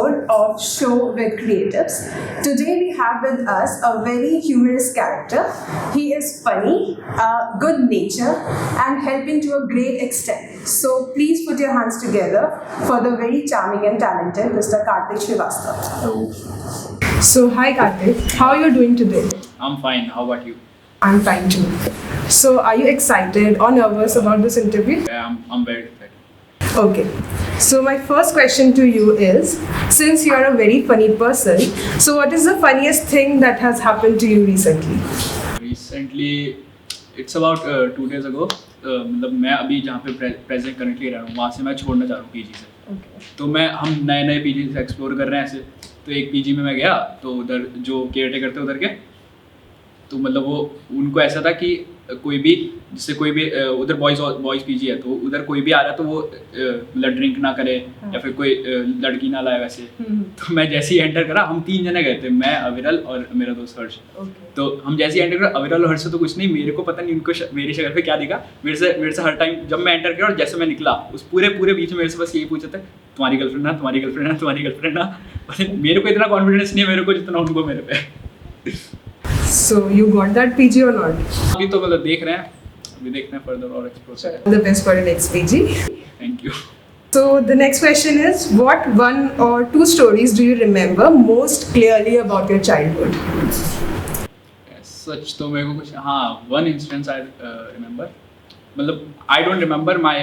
episode of Show with Creatives. Today we have with us a very humorous character. He is funny, good nature, and helping to a great extent. So please put your hands together for the very charming and talented Mr. Kartik Srivastava. Hello. So hi Kartik, how are you doing today? I'm fine. How about you? I'm fine too. So are you excited or nervous about this interview? Yeah, I'm very excited. Okay. So my first question to you is, since you're a very funny person, so what is the funniest thing that has happened to you recently? Recently, it's about 2 days ago. मतलब मैं अभी जहाँ पे present currently रह रहा हूँ वहाँ से मैं छोड़ना चाह रहा हूँ पीजी से. तो हम नए पीजी से एक्सप्लोर कर रहे हैं ऐसे. तो एक पीजी में मैं गया तो उधर जो केयर टेकर थे उधर के, तो मतलब वो उनको ऐसा था कि कोई भी जिससे कोई भी उधर बॉयज़ पीजी है तो उधर कोई भी आ रहा है तो वो मतलब ड्रिंक ना करे या फिर कोई लड़की ना लाए वैसे. तो मैं जैसे ही एंटर करा, हम 3 जने गए थे, मैं अविरल और मेरा दोस्त हर्ष. तो हम जैसे ही एंटर करा, अविरल और हर्ष से तो कुछ नहीं, मेरे को पता नहीं उनको मेरी शक्ल पे क्या दिखा. मेरे से हर टाइम जब मैं एंटर करा और जैसे मैं निकला उस पूरे बीच में मेरे से बस यही पूछा था, तुम्हारी गर्लफ्रेंड ना, तुम्हारी गर्लफ्रेंड ना, तुम्हारी गर्लफ्रेंड ना. मेरे को इतना कॉन्फिडेंस नहीं है मेरे को जितना उनको मेरे पे. So you got that PG or not? अभी तो मतलब देख रहे हैं, अभी देखते हैं फर्दर और एक्सप्लोर करें. The best for your next PG. Thank you. So the next question is, what one or two stories do you remember most clearly about your childhood? सच तो मेरे को कुछ, हाँ, वन इंस्टेंस आई रिमेंबर. मतलब I don't remember, my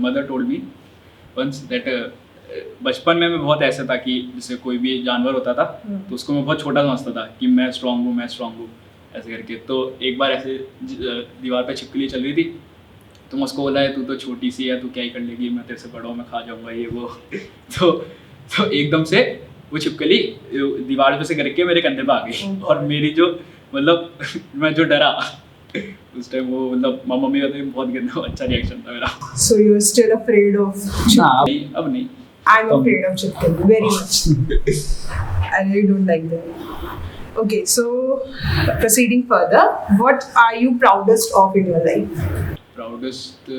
mother told me once that बचपन में मैं बहुत ऐसा था कि जैसे कोई भी जानवर होता था तो उसको मैं बहुत छोटा समझता था कि मैं स्ट्रांग हूँ ऐसे करके. तो एक बार ऐसे दीवार पे छिपकली चल रही थी तो मैं उसको बोला है, तू तो छोटी सी है, तू क्या ही कर लेगी, मैं तेरे से बड़ा हूँ, मैं खा जाऊँगा ये वो. तो एकदम से वो छिपकली दीवार पे से करके मेरे कंधे पे आ गई और मेरी जो मतलब मैं जो डरा उस टाइम, वो मतलब मम्मी का तो बहुत गंदा अच्छा रिएक्शन था मेरा. So you're still afraid of नहीं, अब नहीं. I'm afraid of chicken very much. I really don't like them. Okay, so proceeding further, what are you proudest of in your life? Proudest,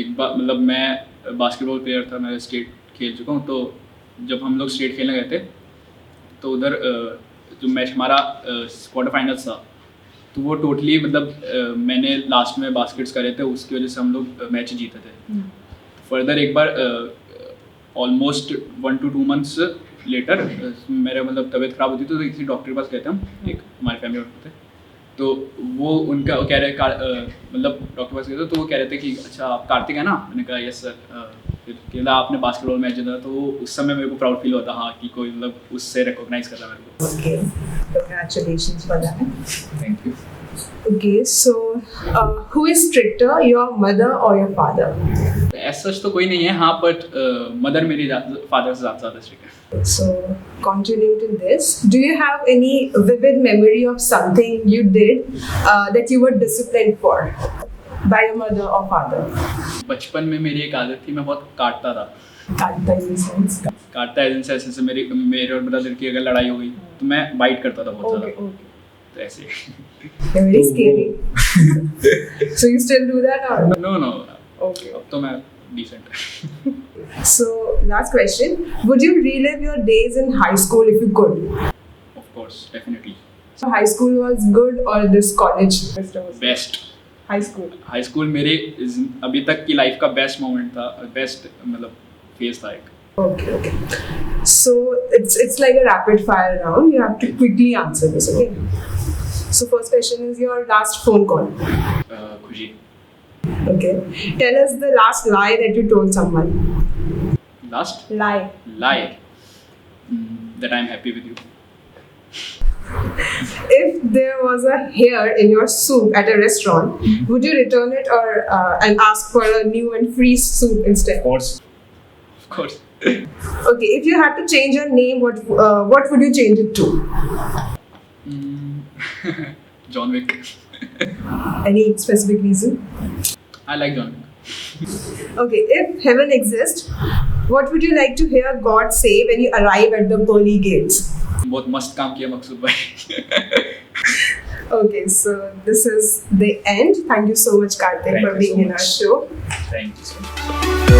एक बार मतलब मैं बास्केटबॉल प्लेयर था, मैं state खेल चुका हूँ. तो जब हम लोग स्टेट खेलने गए थे तो उधर जो मैच हमारा क्वार्टर फाइनल्स था तो वो टोटली मतलब मैंने लास्ट में बास्केट्स करे थे, उसकी वजह से हम लोग मैच जीते थे. फर्दर एक बार ऑलमोस्ट 1 to 2 months लेटर मेरा मतलब तबीयत ख़राब होती थी तो किसी डॉक्टर के पास गए थे हम, एक हमारे फैमिली डॉक्टर थे. तो वो उनका कह रहे मतलब डॉक्टर के पास गए थे तो वो कह रहे थे कि अच्छा आप कार्तिक है ना. मैंने कहा यस सर. फिर कहला आपने बास्केटबॉल मैच जीता. तो उस समय मेरे को प्राउड फील होता, हाँ, कि कोई मतलब उससे रिकॉग्नाइज कर रहा है मेरे को. Okay, congratulations for that. Thank you. Okay, so who is stricter, your mother or your father? ऐसा सच तो कोई नहीं है, हाँ, बट मदर मेरी फादर से ज़्यादा स्ट्रिक्ट है. So continuing to this, do you have any vivid memory of something you did that you were disciplined for by your mother or father? बचपन में मेरी एक आदत थी, मैं बहुत काटता था. काटता in the sense? काटता है जैसे मेरे और ब्रदर की अगर लड़ाई हो गई तो मैं बाइट करता था बहुत Okay, ज़्यादा. okay. तो ऐसे. You're very scary. So you still do that or? No. Okay. अब तो मैं decent. So last question, would you relive your days in high school if you could? Of course, definitely. So high school was good or this college? Best. High school. High school मेरे अभी तक की life का best moment था, best मतलब phase था एक. Okay, okay. So it's like a rapid fire round. You have to quickly answer this, okay? So first question is your last phone call. खुशी. Okay. Tell us the last lie that you told someone. Last Lie. lie that I'm happy with you. If there was a hair in your soup at a restaurant, would you return it or and ask for a new and free soup instead? Of course. Okay. If you had to change your name, what would you change it to? John Wick. Any specific reason? I like John Wick. Okay, if heaven exists, what would you like to hear God say when you arrive at the pearly gates? बहुत मस्त काम किया मकसूद भाई. Okay, so this is the end. Thank you so much, Kartik, Thank for you being so in our much. show. Thank you so much.